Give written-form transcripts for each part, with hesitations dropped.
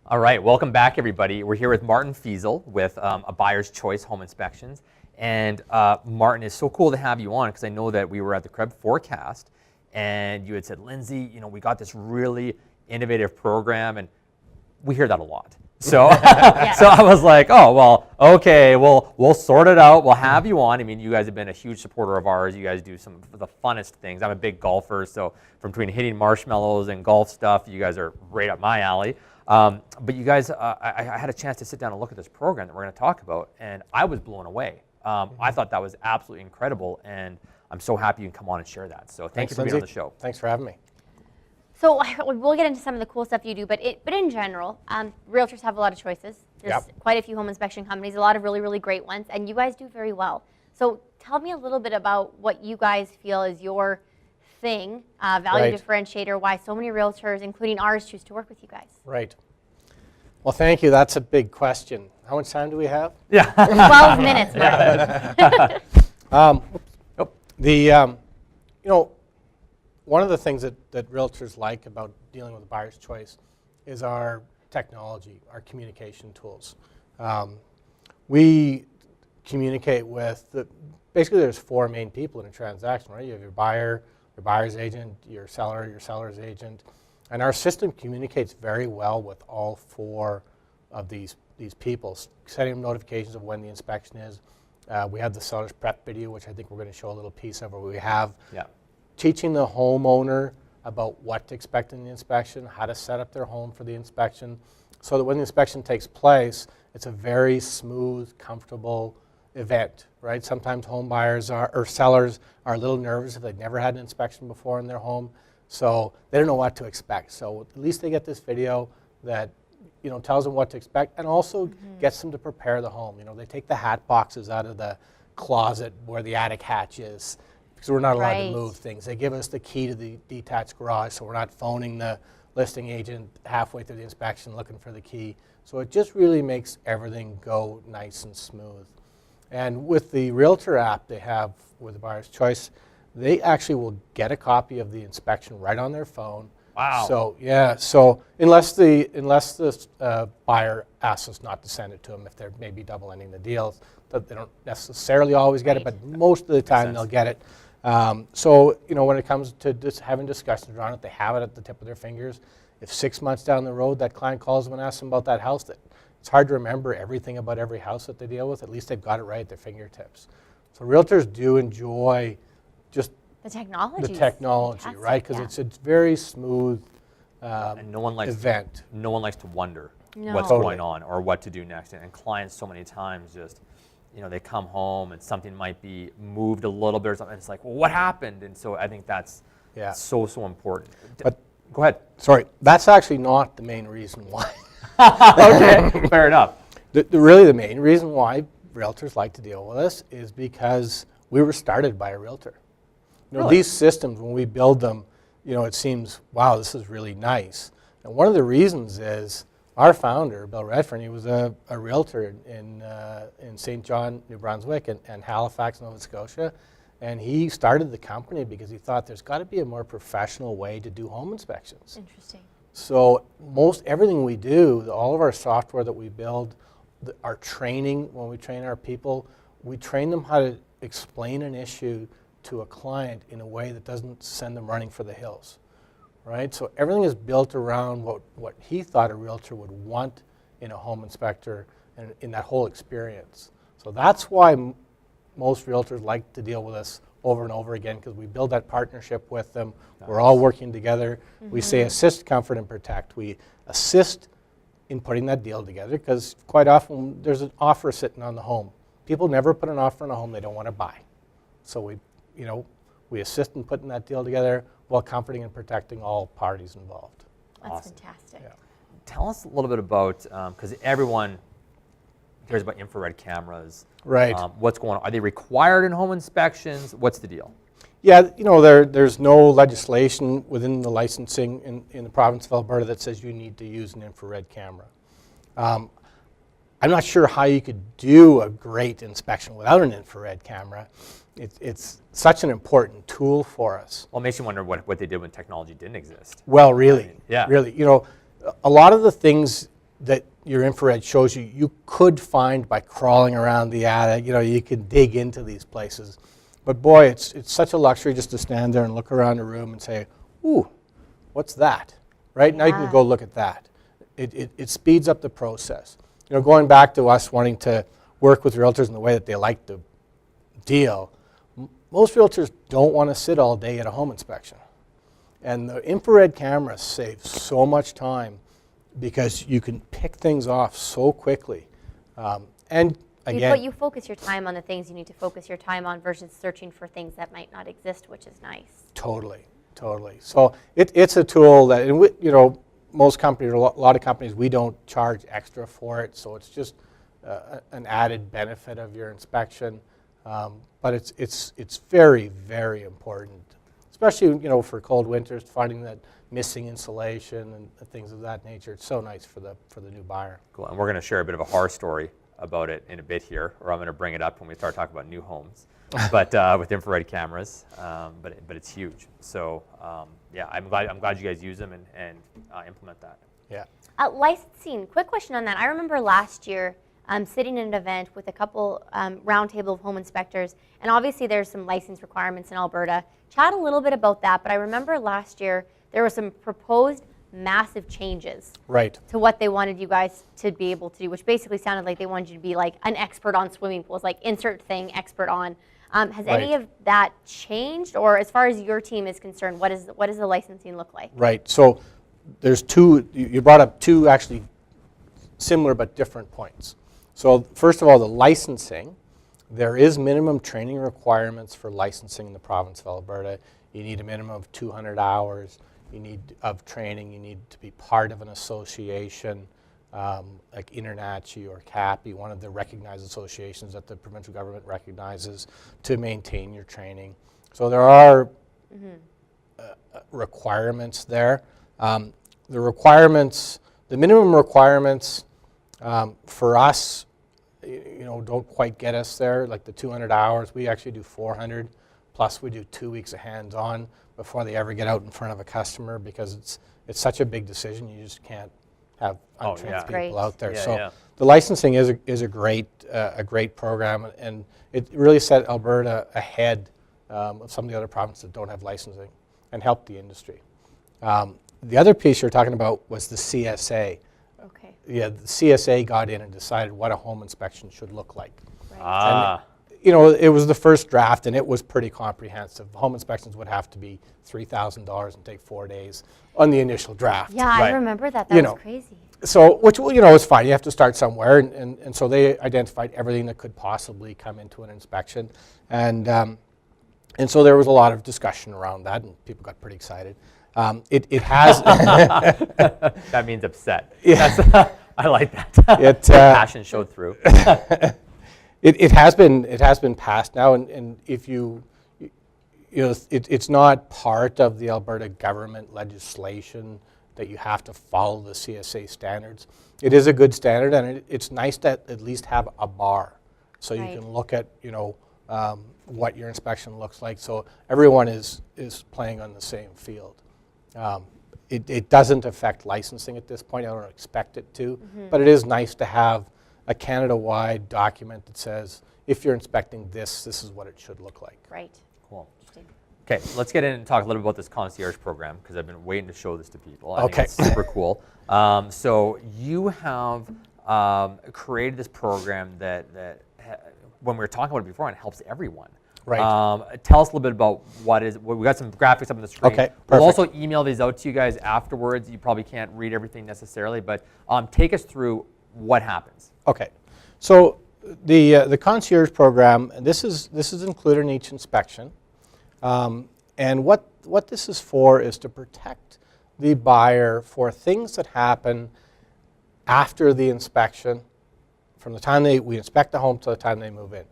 All right, welcome back, everybody. We're here with Martin Fiesel with A Buyer's Choice Home Inspections. And Martin, it's so cool to have you on because I know that we were at the Krebs Forecast and you had said, Lindsey, you know, we got this really innovative program, and we hear that a lot. So, so I was like, oh, well, okay, we'll sort it out. We'll have you on. I mean, you guys have been a huge supporter of ours. You guys do some of the funnest things. I'm a big golfer, so from between hitting marshmallows and golf stuff, you guys are right up my alley. But you guys, I had a chance to sit down and look at this program that we're going to talk about, and I was blown away. I thought that was absolutely incredible, and I'm so happy you can come on and share that. So thank you for being on the show. Thanks for having me. So we'll get into some of the cool stuff you do, but in general, realtors have a lot of choices. There's quite a few home inspection companies, a lot of really, really great ones, and you guys do very well. So tell me a little bit about what you guys feel is your thing, value differentiator, why so many realtors, including ours, choose to work with you guys. Right. Well, thank you. That's a big question. How much time do we have? Yeah. 12 minutes. You know, one of the things that realtors like about dealing with a buyer's choice is our technology, our communication tools. We communicate with, basically there's four main people in a transaction, right? You have your buyer, your buyer's agent, your seller, your seller's agent. And our system communicates very well with all four of these people, sending them notifications of when the inspection is. We have the seller's prep video, which I think we're going to show a little piece of, where we have teaching the homeowner about what to expect in the inspection, how to set up their home for the inspection, so that when the inspection takes place, it's a very smooth, comfortable event, right? Sometimes home buyers or sellers are a little nervous if they've never had an inspection before in their home, so they don't know what to expect. So at least they get this video that, you know, tells them what to expect, and also gets them to prepare the home. You know, they take the hat boxes out of the closet where the attic hatch is, because we're not allowed to move things. They give us the key to the detached garage, so we're not phoning the listing agent halfway through the inspection looking for the key. So it just really makes everything go nice and smooth. And with the Realtor app they have with the Buyer's Choice, they actually will get a copy of the inspection right on their phone. Wow. So yeah, so unless the buyer asks us not to send it to them, if they're maybe double ending the deals, that they don't necessarily always get it, but most of the time they'll get it. So, you know, when it comes to just having discussions around it, they have it at the tip of their fingers. If 6 months down the road that client calls them and asks them about that house, that it's hard to remember everything about every house that they deal with. At least they've got it right at their fingertips. So realtors do enjoy just the technology, right? Because it's a very smooth and no one likes event. No one likes to wonder what's going on or what to do next. And clients so many times just, you know, they come home and something might be moved a little bit or something. It's like, well, what happened? And so I think that's so important. But go ahead. Sorry, that's actually not the main reason why. Okay, fair enough. Really the main reason why realtors like to deal with us is because we were started by a realtor. You know, these systems, when we build them, you know, it seems, wow, this is really nice. And one of the reasons is our founder, Bill Redfern, he was a realtor in St. John, New Brunswick, and Halifax, Nova Scotia. And he started the company because he thought there's got to be a more professional way to do home inspections. Interesting. So most everything we do, all of our software that we build, our training, when we train our people, we train them how to explain an issue to a client in a way that doesn't send them running for the hills, right? So everything is built around what he thought a realtor would want in a home inspector and in that whole experience. So that's why most realtors like to deal with us over and over again, because we build that partnership with them. We're all working together. We say assist, comfort, and protect. We assist in putting that deal together, because quite often there's an offer sitting on the home. People never put an offer on a home they don't want to buy. So we assist in putting that deal together while comforting and protecting all parties involved. That's fantastic. Yeah. Tell us a little bit about, because everyone hears about infrared cameras. Right. What's going on? Are they required in home inspections? What's the deal? Yeah, you know, there's no legislation within the licensing in the province of Alberta that says you need to use an infrared camera. I'm not sure how you could do a great inspection without an infrared camera. It's such an important tool for us. Well, it makes you wonder what they did when technology didn't exist. Well, really, I mean, yeah. Really. You know, a lot of the things that your infrared shows you, you could find by crawling around the attic. You know, you can dig into these places. But boy, it's such a luxury just to stand there and look around the room and say, ooh, what's that? Right? Now you can go look at that. It speeds up the process. You know, going back to us wanting to work with realtors in the way that they like the deal, most realtors don't want to sit all day at a home inspection. And the infrared cameras save so much time because you can pick things off so quickly. And again, you focus your time on the things you need to focus your time on versus searching for things that might not exist, which is nice. Totally, totally. So it's a tool that, and you know, most companies, a lot of companies, we don't charge extra for it, so it's just an added benefit of your inspection. But it's very, very important, especially, you know, for cold winters, finding that missing insulation and things of that nature. It's so nice for the new buyer. Cool. And we're going to share a bit of a horror story about it in a bit here, or I'm going to bring it up when we start talking about new homes, but with infrared cameras. But it's huge. So yeah, I'm glad you guys use them and implement that. Yeah. Licensing. Quick question on that. I remember last year sitting in an event with a couple roundtable of home inspectors, and obviously there's some license requirements in Alberta. Chat a little bit about that, but I remember last year there were some proposed massive changes to what they wanted you guys to be able to do, which basically sounded like they wanted you to be like an expert on swimming pools, like insert thing, expert on. Has any of that changed, or as far as your team is concerned, what does the licensing look like? Right. So there's two. You brought up two actually similar but different points. So first of all, the licensing. There is minimum training requirements for licensing in the province of Alberta. You need a minimum of 200 hours. You need of training. You need to be part of an association like INTRNACHI or CAPI, one of the recognized associations that the provincial government recognizes to maintain your training. So there are requirements there. The minimum requirements for us, you know, don't quite get us there. Like the 200 hours, we actually do 400. Plus, we do 2 weeks of hands-on before they ever get out in front of a customer, because it's such a big decision. You just can't have untrained people out there. So the licensing is a great program, and it really set Alberta ahead of some of the other provinces that don't have licensing, and helped the industry. The other piece you're talking about was the CSA. Okay. Yeah, the CSA got in and decided what a home inspection should look like. Right. And, you know, it was the first draft, and it was pretty comprehensive. Home inspections would have to be $3,000 and take 4 days on the initial draft. Yeah, I remember that. That was crazy. So, which, you know, is fine. You have to start somewhere, and so they identified everything that could possibly come into an inspection, and so there was a lot of discussion around that, and people got pretty excited. It has. That means upset. Yeah. I like that. Passion showed through. It has been passed now, and if you know, it's not part of the Alberta government legislation that you have to follow the CSA standards. It is a good standard, and it's nice to at least have a bar, so you can look at, you know, what your inspection looks like. So everyone is playing on the same field. It doesn't affect licensing at this point. I don't expect it to, but it is nice to have a Canada-wide document that says, if you're inspecting this, this is what it should look like. Right. Cool. Okay, let's get in and talk a little bit about this concierge program, because I've been waiting to show this to people. I think it's super cool. So you have created this program that when we were talking about it before, and it helps everyone. Right. Tell us a little bit about we got some graphics up on the screen. Okay, perfect. We'll also email these out to you guys afterwards. You probably can't read everything necessarily, but take us through what happens. Okay, so the concierge program, and this is included in each inspection, and what this is for is to protect the buyer for things that happen after the inspection, from the time we inspect the home to the time they move in.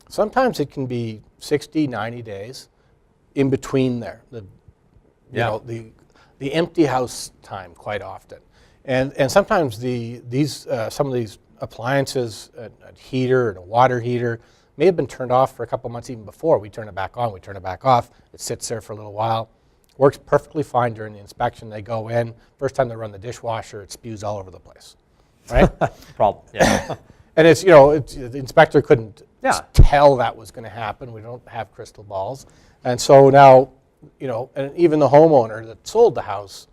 Sometimes it can be 60, 90 days in between there. You know, the empty house time quite often. And sometimes some of these appliances, a heater and a water heater, may have been turned off for a couple months even before. We turn it back on, we turn it back off. It sits there for a little while. Works perfectly fine during the inspection. They go in. First time they run the dishwasher, it spews all over the place. right? Problem. Yeah. And it's, the inspector couldn't Yeah. tell that was going to happen. We don't have crystal balls. And so now, and even the homeowner that sold the house,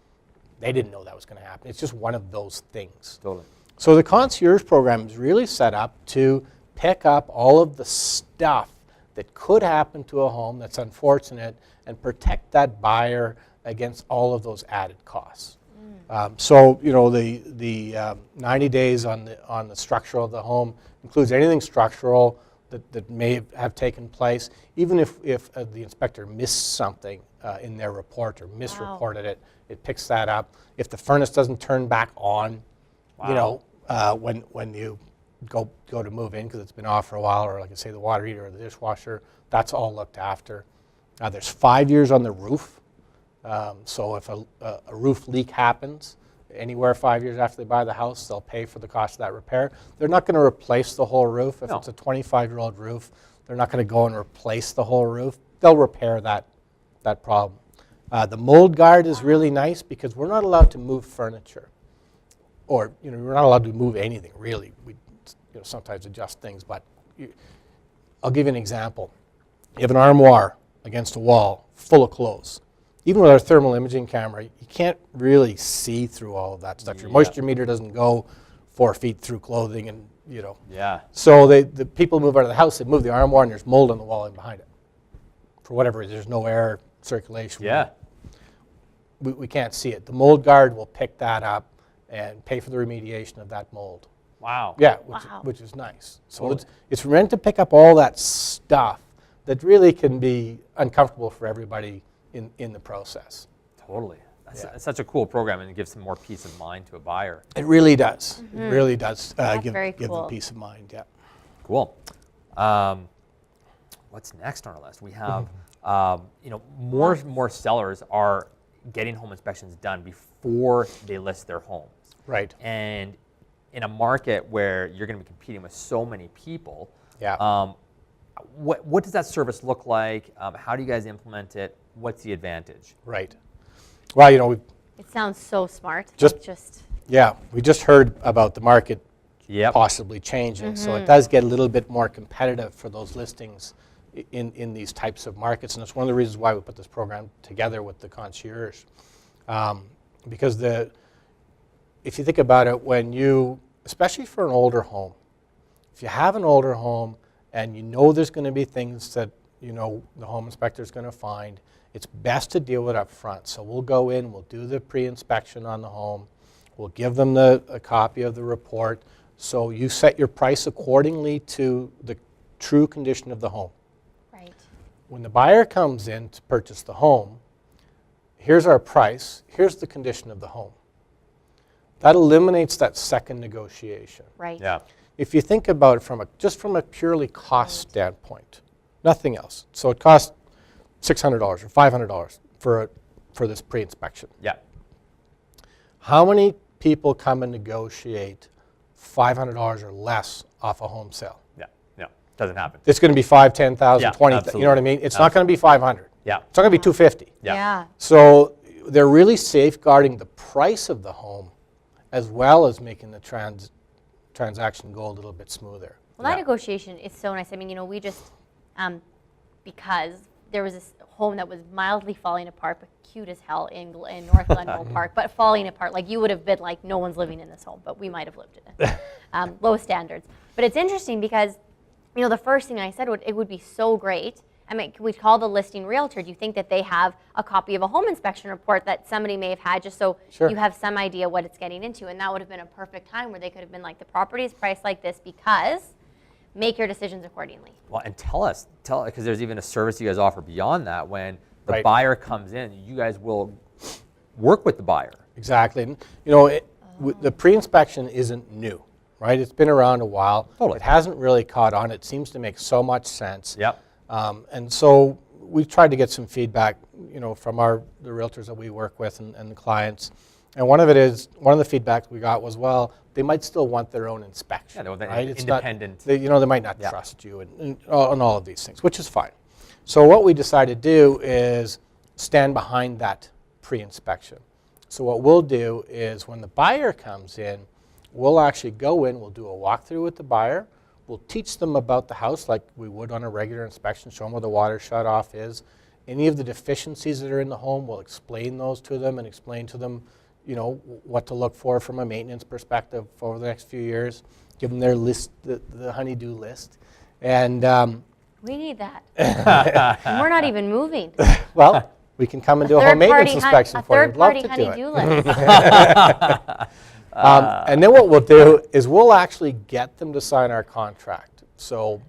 they didn't know that was going to happen. It's just one of those things. Totally. So the concierge program is really set up to pick up all of the stuff that could happen to a home that's unfortunate and protect that buyer against all of those added costs. So the 90 days on the structural of the home includes anything structural that may have taken place, even if the inspector missed something in their report or misreported it, it picks that up. If the furnace doesn't turn back on, when you go to move in because it's been off for a while, or like I say, the water heater or the dishwasher, that's all looked after. There's 5 years on the roof. So if a roof leak happens anywhere 5 years after they buy the house, they'll pay for the cost of that repair. They're not going to replace the whole roof. If it's a 25-year-old roof, they're not going to go and replace the whole roof. They'll repair that problem. The mold guard is really nice because we're not allowed to move furniture, or we're not allowed to move anything really. We sometimes adjust things, but I'll give you an example. You have an armoire against a wall full of clothes. Even with our thermal imaging camera, you can't really see through all of that stuff. Your moisture meter doesn't go 4 feet through clothing, and Yeah. So the people move out of the house, they move the armoire, and there's mold on the wall and behind it. For whatever reason, there's no air circulation. Yeah. We can't see it. The mold guard will pick that up and pay for the remediation of that mold. Wow. Yeah, which is nice. So it's meant to pick up all that stuff that really can be uncomfortable for everybody in the process. Totally. That's such a cool program, and it gives some more peace of mind to a buyer. It really does. It really does give cool. them peace of mind. Yeah. Cool. What's next on our list? We have, more sellers are getting home inspections done before they list their homes. Right. And in a market where you're going to be competing with so many people, what does that service look like? How do you guys implement it? What's the advantage? Right. Well, it sounds so smart. we just heard about the market possibly changing, so it does get a little bit more competitive for those listings in these types of markets, and it's one of the reasons why we put this program together with the concierge, because if you think about it, especially for an older home, if you have an older home and there's going to be things that the home inspector is going to find, it's best to deal with it up front. So we'll go in, we'll do the pre-inspection on the home, we'll give them a copy of the report, so you set your price accordingly to the true condition of the home. Right. When the buyer comes in to purchase the home, here's our price, here's the condition of the home. That eliminates that second negotiation. Right. Yeah. If you think about it just from a purely cost standpoint, nothing else. So it costs $600 or $500 for this pre-inspection. Yeah. How many people come and negotiate $500 or less off a home sale? Yeah. No, doesn't happen. It's going to be $5,000, $10,000, Yeah, $20,000. absolutely. You know what I mean? It's not going to be $500. Yeah. It's not going to be $250. Yeah. So they're really safeguarding the price of the home as well as making the transaction go a little bit smoother. Well, that negotiation is so nice. I mean, we just, because there was this home that was mildly falling apart, but cute as hell in North Glenville Park, but falling apart. Like, you would have been like, no one's living in this home, but we might have lived in it. Low standards. But it's interesting because, the first thing I said, it would be so great. I mean, can we call the listing realtor? Do you think that they have a copy of a home inspection report that somebody may have had, just so you have some idea what it's getting into? And that would have been a perfect time where they could have been like, the property is priced like this because make your decisions accordingly. Well, and tell because there's even a service you guys offer beyond that. When the buyer comes in, you guys will work with the buyer. Exactly. And, the pre-inspection isn't new, right? It's been around a while. Totally. It hasn't really caught on. It seems to make so much sense. Yep. And so we've tried to get some feedback, from the realtors that we work with and the clients. And one of the feedbacks we got was, well, they might still want their own inspection. Yeah, they want that right? independent. They might not trust you and all of these things, which is fine. So what we decided to do is stand behind that pre-inspection. So what we'll do is when the buyer comes in, we'll actually go in, we'll do a walkthrough with the buyer, we'll teach them about the house like we would on a regular inspection, show them where the water shut-off is. Any of the deficiencies that are in the home, we'll explain those to them and explain to them, you know, what to look for from a maintenance perspective over the next few years. Give them their list, the honey-do list. And we need that. And we're not even moving. well, we can come and do a home maintenance inspection for you. We'd love to do it. Honey-do list. And then what we'll do is we'll actually get them to sign our contract. So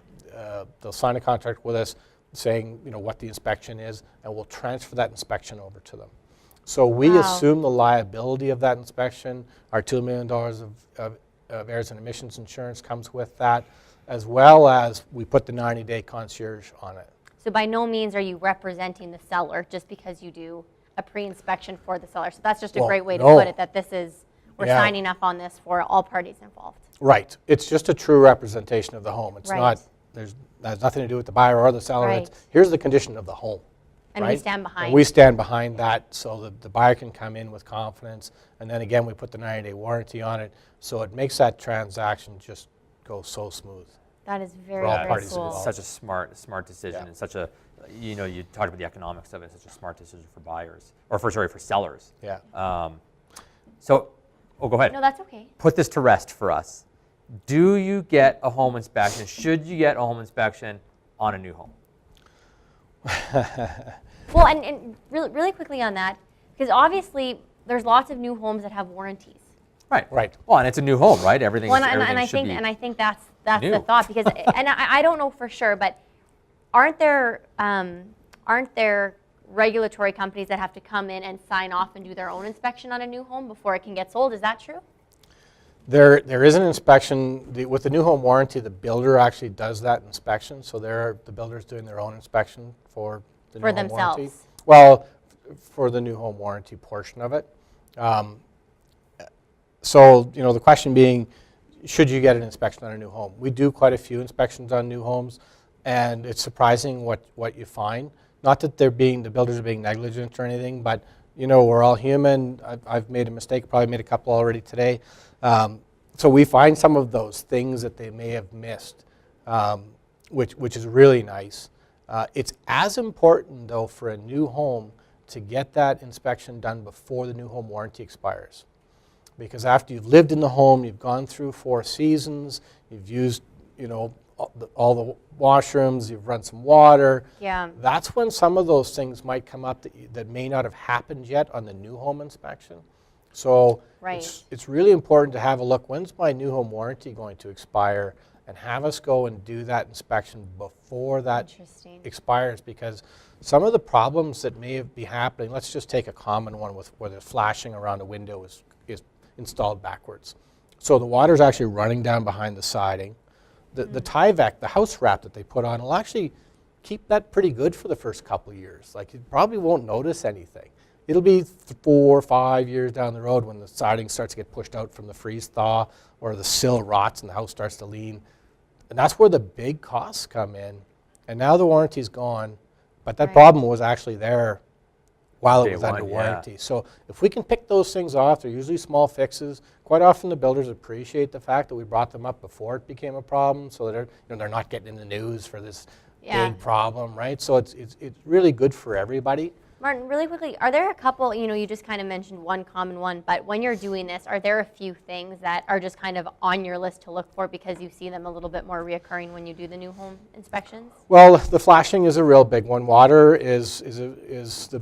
they'll sign a contract with us saying, you know, what the inspection is, and we'll transfer that inspection over to them. So we assume the liability of that inspection. Our $2 million of errors and emissions insurance comes with that, as well as we put the 90-day concierge on it. So by no means are you representing the seller just because you do a pre-inspection for the seller. So that's just a great way to put it, that this is, we're signing up on this for all parties involved. Right. It's just a true representation that home. It's not, that has nothing to do with the buyer or the seller. Right. It's, here's the condition of the home. And we stand behind. And we stand behind that so that the buyer can come in with confidence. And then again, we put the 90-day warranty on it. So it makes that transaction just go so smooth. That is very, all very parties cool. involved. Such a smart decision, and such a, you know, you talked about the economics of it. Such a smart decision for buyers, or for sellers. Yeah. So, go ahead. No, that's okay. Put this to rest for us. Do you get a home inspection? Should you get a home inspection on a new home? Well, and really quickly on that, because obviously there's lots of new homes that have warranties. Right. Right. Well, and it's a new home, right? Everything. Well, and I think that's new. the thought, because and I don't know for sure, but aren't there regulatory companies that have to come in and sign off and do their own inspection on a new home before it can get sold? Is that true? There is an inspection. With the new home warranty, the builder actually does that inspection. So the builder's doing their own inspection for the new home warranty. Well, for the new home warranty portion of it. So, you know, the question being, should you get an inspection on a new home? We do quite a few inspections on new homes, and it's surprising what you find. Not that the builders are being negligent or anything, but, you know, we're all human. I've made a mistake, probably made a couple already today. So we find some of those things that they may have missed, which is really nice. It's as important, though, for a new home to get that inspection done before the new home warranty expires. Because after you've lived in the home, you've gone through 4 seasons, you've used, you know, all the washrooms, you've run some water. Yeah. That's when some of those things might come up that may not have happened yet on the new home inspection. So it's really important to have a look, when's my new home warranty going to expire, and have us go and do that inspection before that expires, because some of the problems that may be happening, let's just take a common one with where the flashing around a window is installed backwards. So the water's actually running down behind the siding. The Tyvek, the house wrap that they put on, will actually keep that pretty good for the first couple of years. Like, you probably won't notice anything. It'll be 4 or 5 years down the road when the siding starts to get pushed out from the freeze thaw, or the sill rots and the house starts to lean. And that's where the big costs come in. And now the warranty's gone, but that problem was actually there while it was under warranty. So if we can pick those things off, they're usually small fixes. Quite often the builders appreciate the fact that we brought them up before it became a problem, so that they're not getting in the news for this big problem, right? So it's really good for everybody. Martin, really quickly, are there a couple, you know, you just kind of mentioned one common one, but when you're doing this, are there a few things that are just kind of on your list to look for because you see them a little bit more reoccurring when you do the new home inspections? Well, the flashing is a real big one. Water is the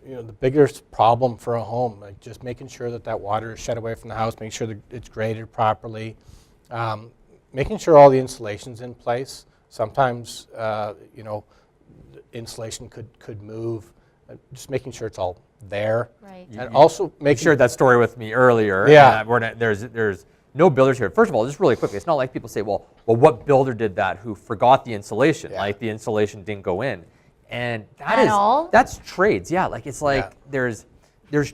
the biggest problem for a home. Like, just making sure that water is shed away from the house, making sure that it's graded properly, making sure all the insulation's in place. Sometimes insulation could move. Just making sure it's all there. Right. And also make shared that story with me earlier. Yeah. And there's no builders here. First of all, just really quickly, it's not like people say, well, what builder did that who forgot the insulation? Yeah. Like, the insulation didn't go in. And that's trades. Yeah, like, it's like there's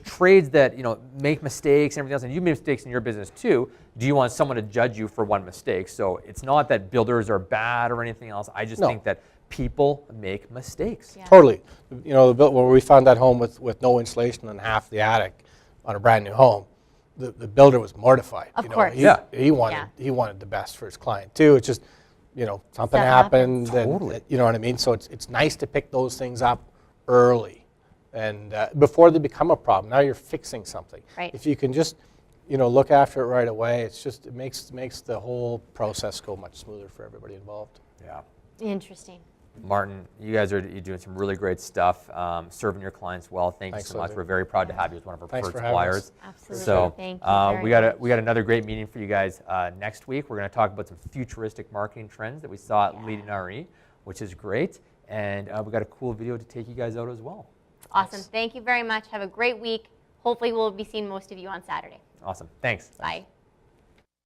trades that, you know, make mistakes and everything else, and you make mistakes in your business too. Do you want someone to judge you for one mistake? So it's not that builders are bad or anything else. I just think that people make mistakes. Yeah. Totally. You know, where we found that home with no insulation in half the attic on a brand new home, the builder was mortified. Of you know, course. Yeah. He wanted the best for his client too. It's just, you know, something Stuff happened. happens. And, Totally. you know what I mean? So it's nice to pick those things up early, and before they become a problem. Now you're fixing something. Right. If you can just, you know, look after it right away, it makes the whole process go much smoother for everybody involved. Yeah. Interesting. Martin, you're doing some really great stuff, serving your clients well. Thank Thanks, you so much. Lindsey. We're very proud to have you as one of our Thanks preferred for having us. suppliers. Absolutely. So Thank you very we got another great meeting for you guys next week. We're going to talk about some futuristic marketing trends that we saw at Leading RE, which is great. And we got a cool video to take you guys out as well. Awesome. Thanks. Thank you very much. Have a great week. Hopefully we'll be seeing most of you on Saturday. Awesome. Thanks. Bye.